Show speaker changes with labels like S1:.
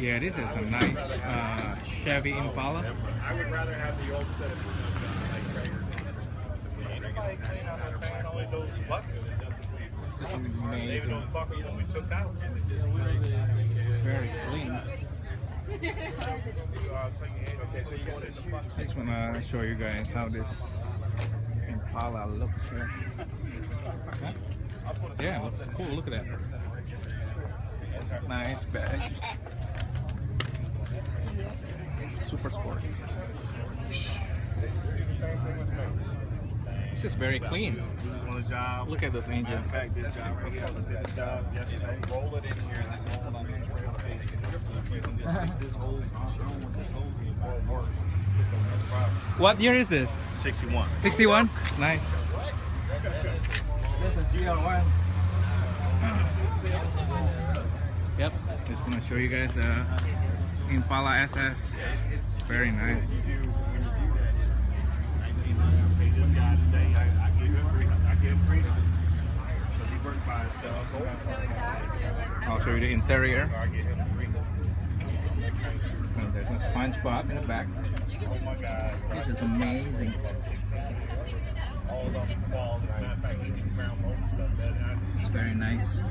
S1: Yeah, this is a nice Chevy Impala.
S2: I would rather have the old set of
S1: It's just amazing.
S2: It's
S1: It's very clean. I just want to show you guys how this Impala looks here. Okay. Yeah, looks cool. Look at that. Nice badge. Super sport. This is very clean. Look at those engines.
S2: roll it in here and this hold on the trail. This whole works.
S1: What year is this?
S2: 61.
S1: 61? Nice. This is GL1. Yep, just want to show you guys the Impala SS. Very nice. I'll show you the interior. And there's a SpongeBob in the back. This is amazing. It's very nice.